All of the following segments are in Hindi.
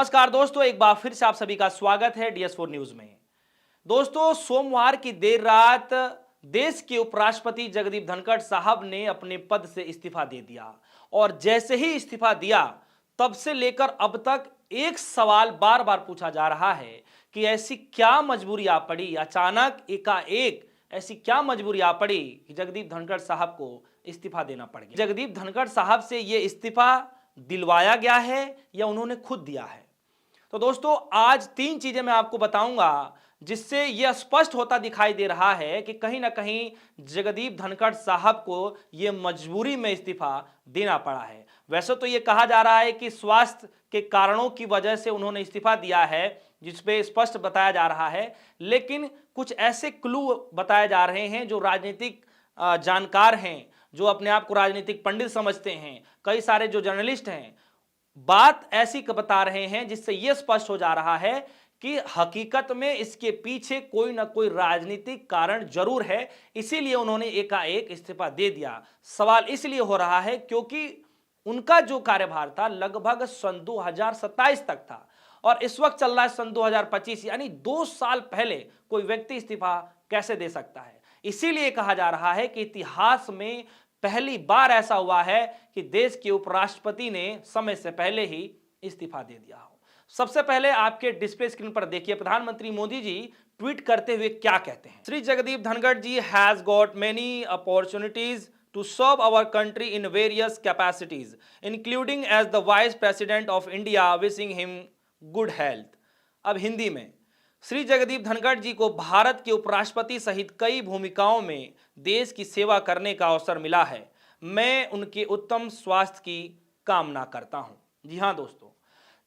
नमस्कार दोस्तों, एक बार फिर से आप सभी का स्वागत है DS4 न्यूज में। दोस्तों, सोमवार की देर रात देश के उपराष्ट्रपति जगदीप धनखड़ साहब ने अपने पद से इस्तीफा दे दिया और जैसे ही इस्तीफा दिया तब से लेकर अब तक एक सवाल बार बार पूछा जा रहा है कि ऐसी क्या मजबूरी आ पड़ी, अचानक एकाएक ऐसी क्या मजबूरी आ पड़ी कि जगदीप धनखड़ साहब को इस्तीफा देना पड़ गया। जगदीप धनखड़ साहब से यह इस्तीफा दिलवाया गया है या उन्होंने खुद दिया है? तो दोस्तों, आज तीन चीजें मैं आपको बताऊंगा जिससे यह स्पष्ट होता दिखाई दे रहा है कि कहीं ना कहीं जगदीप धनखड़ साहब को यह मजबूरी में इस्तीफा देना पड़ा है। वैसे तो यह कहा जा रहा है कि स्वास्थ्य के कारणों की वजह से उन्होंने इस्तीफा दिया है, जिसपे स्पष्ट बताया जा रहा है, लेकिन कुछ ऐसे क्लू बताए जा रहे हैं जो राजनीतिक जानकार हैं, जो अपने आप को राजनीतिक पंडित समझते हैं, कई सारे जो जर्नलिस्ट हैं, बात ऐसी बता रहे हैं जिससे यह स्पष्ट हो जा रहा है कि हकीकत में इसके पीछे कोई ना कोई राजनीतिक कारण जरूर है, इसीलिए उन्होंने एकाएक इस्तीफा दे दिया। सवाल इसलिए हो रहा है क्योंकि उनका जो कार्यभार था लगभग सन 2027 तक था और इस वक्त चल रहा है सन 2025, यानी 2 साल पहले कोई व्यक्ति इस्तीफा कैसे दे सकता है। इसीलिए कहा जा रहा है कि इतिहास में पहली बार ऐसा हुआ है कि देश के उपराष्ट्रपति ने समय से पहले ही इस्तीफा दे दिया हो। सबसे पहले आपके डिस्प्ले स्क्रीन पर देखिए, प्रधानमंत्री मोदी जी ट्वीट करते हुए क्या कहते हैं। Shri Jagdeep Dhankhar ji has got many opportunities to serve our country in various capacities, including as the Vice President of India, wishing him good health। अब हिंदी में, श्री जगदीप धनखड़ जी को भारत के उपराष्ट्रपति सहित कई भूमिकाओं में देश की सेवा करने का अवसर मिला है। मैं उनके उत्तम स्वास्थ्य की कामना करता हूं। जी हां दोस्तों,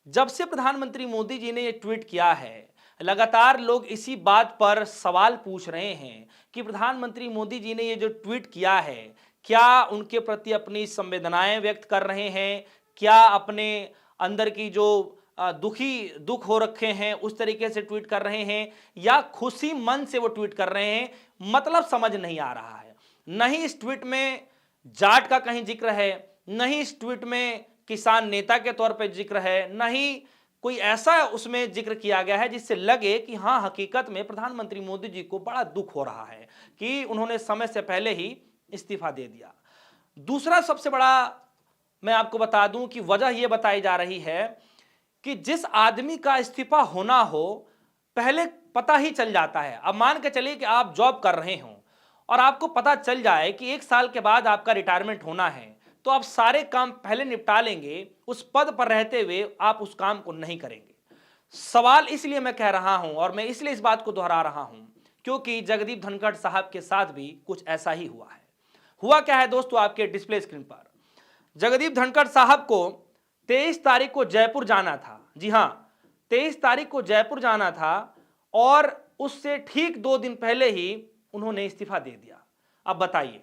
जब से प्रधानमंत्री मोदी जी ने यह ट्वीट किया है, लगातार लोग इसी बात पर सवाल पूछ रहे हैं कि प्रधानमंत्री मोदी जी ने यह जो ट्वीट किया है, क्या उनके प्रति अपनी संवेदनाएं व्यक्त कर रहे हैं, क्या अपने अंदर की जो दुख हो रखे हैं उस तरीके से ट्वीट कर रहे हैं, या खुशी मन से वो ट्वीट कर रहे हैं, मतलब समझ नहीं आ रहा है। नहीं इस ट्वीट में जाट का कहीं जिक्र है, नहीं इस ट्वीट में किसान नेता के तौर पर जिक्र है, नहीं कोई ऐसा उसमें जिक्र किया गया है जिससे लगे कि हाँ, हकीकत में प्रधानमंत्री मोदी जी को बड़ा दुख हो रहा है कि उन्होंने समय से पहले ही इस्तीफा दे दिया। दूसरा सबसे बड़ा मैं आपको बता दूं कि वजह यह बताई जा रही है कि जिस आदमी का इस्तीफा होना हो पहले पता ही चल जाता है। अब मान के चलिए कि आप जॉब कर रहे हो और आपको पता चल जाए कि 1 साल के बाद आपका रिटायरमेंट होना है, तो आप सारे काम पहले निपटा लेंगे, उस पद पर रहते हुए आप उस काम को नहीं करेंगे। सवाल इसलिए मैं कह रहा हूं और मैं इसलिए इस बात को दोहरा रहा हूं क्योंकि जगदीप धनखड़ साहब के साथ भी कुछ ऐसा ही हुआ है। हुआ क्या है दोस्तों, आपके डिस्प्ले स्क्रीन पर जगदीप धनखड़ साहब को 23 तारीख को जयपुर जाना था। जी हां, 23 तारीख को जयपुर जाना था और उससे ठीक 2 दिन पहले ही उन्होंने इस्तीफा दे दिया। अब बताइए,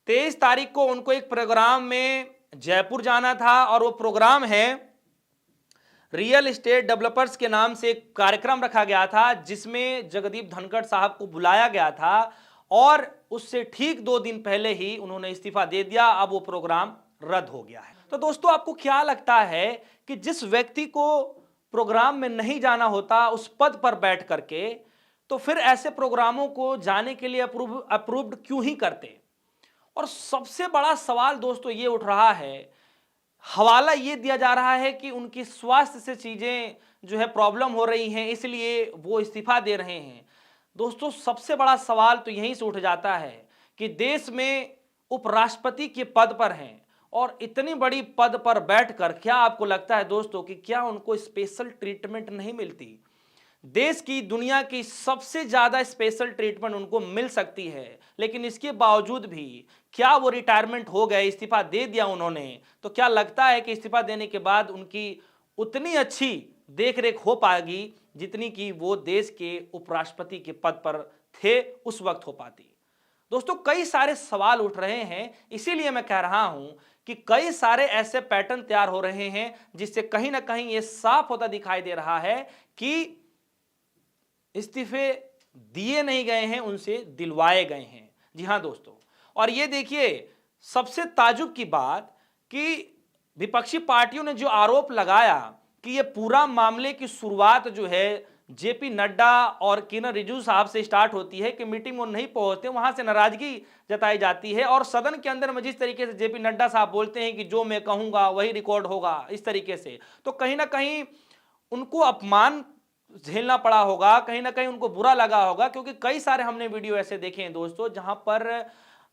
23 तारीख को उनको एक प्रोग्राम में जयपुर जाना था और वो प्रोग्राम है रियल एस्टेट डेवलपर्स के नाम से एक कार्यक्रम रखा गया था जिसमें जगदीप धनखड़ साहब को बुलाया गया था और उससे ठीक 2 दिन पहले ही उन्होंने इस्तीफा दे दिया। अब वो प्रोग्राम रद्द हो गया है। तो दोस्तों, आपको क्या लगता है कि जिस व्यक्ति को प्रोग्राम में नहीं जाना होता उस पद पर बैठ करके, तो फिर ऐसे प्रोग्रामों को जाने के लिए अप्रूव्ड क्यों ही करते? और सबसे बड़ा सवाल दोस्तों ये उठ रहा है, हवाला ये दिया जा रहा है कि उनकी स्वास्थ्य से चीजें जो है प्रॉब्लम हो रही हैं, इसलिए वो इस्तीफा दे रहे हैं। दोस्तों, सबसे बड़ा सवाल तो यहीं से उठ जाता है कि देश में उपराष्ट्रपति के पद पर हैं और इतनी बड़ी पद पर बैठकर क्या आपको लगता है दोस्तों कि क्या उनको स्पेशल ट्रीटमेंट नहीं मिलती? देश की, दुनिया की सबसे ज्यादा स्पेशल ट्रीटमेंट उनको मिल सकती है, लेकिन इसके बावजूद भी क्या वो रिटायरमेंट हो गए, इस्तीफा दे दिया उन्होंने, तो क्या लगता है कि इस्तीफा देने के बाद उनकी उतनी अच्छी देखरेख हो पाएगी जितनी कि वो देश के उपराष्ट्रपति के पद पर थे उस वक्त हो पाती? दोस्तों, कई सारे सवाल उठ रहे हैं, इसीलिए मैं कह रहा हूं कि कई सारे ऐसे पैटर्न तैयार हो रहे हैं जिससे कहीं ना कहीं यह साफ होता दिखाई दे रहा है कि इस्तीफे दिए नहीं गए हैं, उनसे दिलवाए गए हैं। जी हां दोस्तों, और ये देखिए सबसे ताजुब की बात कि विपक्षी पार्टियों ने जो आरोप लगाया कि ये पूरा मामले की शुरुआत जो है जेपी नड्डा और किरण रिजिजू साहब से स्टार्ट होती है कि मीटिंग में नहीं पहुंचते, वहां से नाराजगी जताई जाती है और सदन के अंदर में जिस तरीके से जेपी नड्डा साहब बोलते हैं कि जो मैं कहूंगा वही रिकॉर्ड होगा, इस तरीके से, तो कहीं ना कहीं उनको अपमान झेलना पड़ा होगा, कहीं ना कहीं उनको बुरा लगा होगा, क्योंकि कई सारे हमने वीडियो ऐसे देखे हैं दोस्तों जहां पर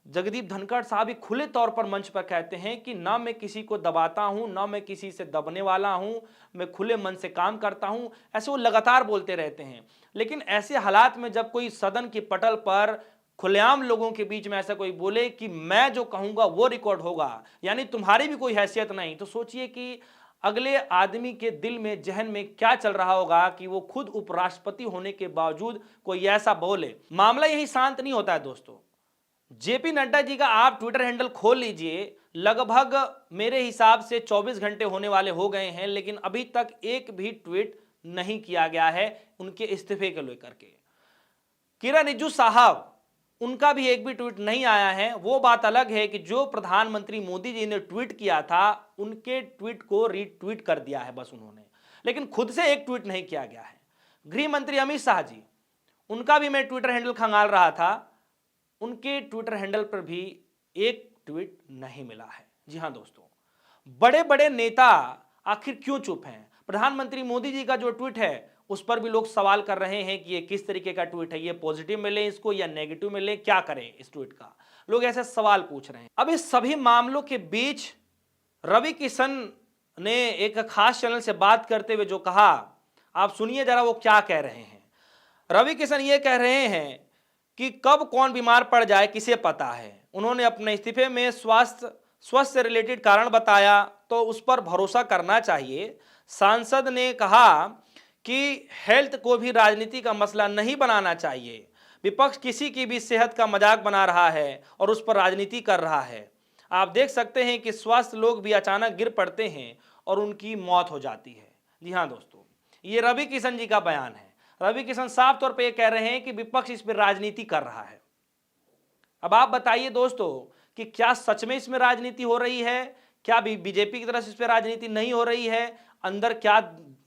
जगदीप धनखड़ साहब ही खुले तौर पर मंच पर कहते हैं कि ना मैं किसी को दबाता हूं, ना मैं किसी से दबने वाला हूं, मैं खुले मन से काम करता हूं, ऐसे वो लगातार बोलते रहते हैं। लेकिन ऐसे हालात में जब कोई सदन की पटल पर खुलेआम लोगों के बीच में ऐसा कोई बोले कि मैं जो कहूंगा वो रिकॉर्ड होगा, यानी तुम्हारी भी कोई हैसियत नहीं, तो सोचिए कि अगले आदमी के दिल में, जहन में क्या चल रहा होगा कि वो खुद उपराष्ट्रपति होने के बावजूद कोई ऐसा बोले। मामला यही शांत नहीं होता है दोस्तों। जेपी नड्डा जी का आप ट्विटर हैंडल खोल लीजिए, लगभग मेरे हिसाब से 24 घंटे होने वाले हो गए हैं, लेकिन अभी तक एक भी ट्वीट नहीं किया गया है उनके इस्तीफे को लेकर के। किरण रिजिजू साहब, उनका भी एक भी ट्वीट नहीं आया है। वो बात अलग है कि जो प्रधानमंत्री मोदी जी ने ट्वीट किया था उनके ट्वीट को रीट्वीट कर दिया है बस उन्होंने, लेकिन खुद से एक ट्वीट नहीं किया गया है। गृह मंत्री अमित शाह जी, उनका भी मैं ट्विटर हैंडल खंगाल रहा था, उनके ट्विटर हैंडल पर भी एक ट्वीट नहीं मिला है। जी हां दोस्तों, बड़े बड़े नेता आखिर क्यों चुप हैं? प्रधानमंत्री मोदी जी का जो ट्वीट है उस पर भी लोग सवाल कर रहे हैं कि ये किस तरीके का ट्वीट है, ये पॉजिटिव में लें इसको या नेगेटिव में लें, क्या करें इस ट्वीट का, लोग ऐसे सवाल पूछ रहे हैं। अब इस सभी मामलों के बीच रवि किशन ने एक खास चैनल से बात करते हुए जो कहा, आप सुनिए जरा वो क्या कह रहे हैं। रवि किशन ये कह रहे हैं कि कब कौन बीमार पड़ जाए किसे पता है। उन्होंने अपने इस्तीफे में स्वास्थ्य से रिलेटेड कारण बताया, तो उस पर भरोसा करना चाहिए। सांसद ने कहा कि हेल्थ को भी राजनीति का मसला नहीं बनाना चाहिए। विपक्ष किसी की भी सेहत का मजाक बना रहा है और उस पर राजनीति कर रहा है। आप देख सकते हैं कि स्वस्थ लोग भी अचानक गिर पड़ते हैं और उनकी मौत हो जाती है। जी हाँ दोस्तों, ये रवि किशन जी का बयान है। रवि किशन साफ तौर पे ये कह रहे हैं कि विपक्ष इस पर राजनीति कर रहा है। अब आप बताइए दोस्तों कि क्या सच में इसमें राजनीति हो रही है? क्या बीजेपी की तरफ से इस पर राजनीति नहीं हो रही है? अंदर क्या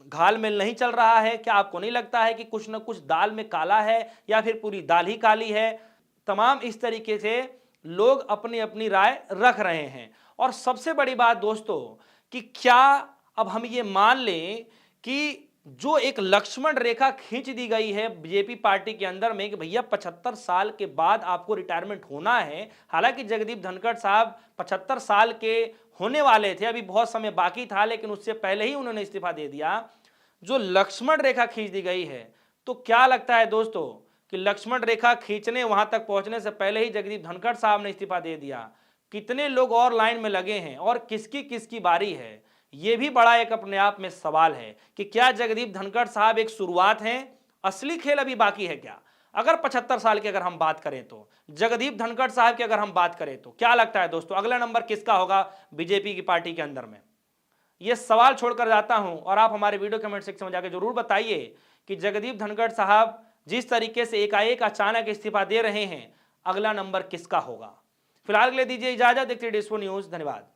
घालमेल नहीं चल रहा है? क्या आपको नहीं लगता है कि कुछ ना कुछ दाल में काला है या फिर पूरी दाल ही काली है? तमाम इस तरीके से लोग अपनी अपनी राय रख रहे हैं। और सबसे बड़ी बात दोस्तों कि क्या अब हम ये मान लें कि जो एक लक्ष्मण रेखा खींच दी गई है बीजेपी पार्टी के अंदर में कि भैया 75 साल के बाद आपको रिटायरमेंट होना है। हालांकि जगदीप धनखड़ साहब 75 साल के होने वाले थे, अभी बहुत समय बाकी था, लेकिन उससे पहले ही उन्होंने इस्तीफा दे दिया। जो लक्ष्मण रेखा खींच दी गई है, तो क्या लगता है दोस्तों कि लक्ष्मण रेखा खींचने, वहां तक पहुंचने से पहले ही जगदीप धनखड़ साहब ने इस्तीफा दे दिया। कितने लोग और लाइन में लगे हैं और किसकी किसकी बारी है, यह भी बड़ा एक अपने आप में सवाल है कि क्या जगदीप धनखड़ साहब एक शुरुआत है, असली खेल अभी बाकी है क्या? अगर 75 साल की अगर हम बात करें तो, जगदीप धनखड़ साहब की अगर हम बात करें तो क्या लगता है दोस्तों अगला नंबर किसका होगा बीजेपी की पार्टी के अंदर में? ये सवाल छोड़कर जाता हूं और आप हमारे वीडियो कमेंट सेक्शन में जाकर जरूर बताइए कि जगदीप धनखड़ साहब जिस तरीके से एकाएक अचानक इस्तीफा दे रहे हैं, अगला नंबर किसका होगा? फिलहाल के लिए दीजिए इजाजत। देखते रहिए DS4 न्यूज़। धन्यवाद।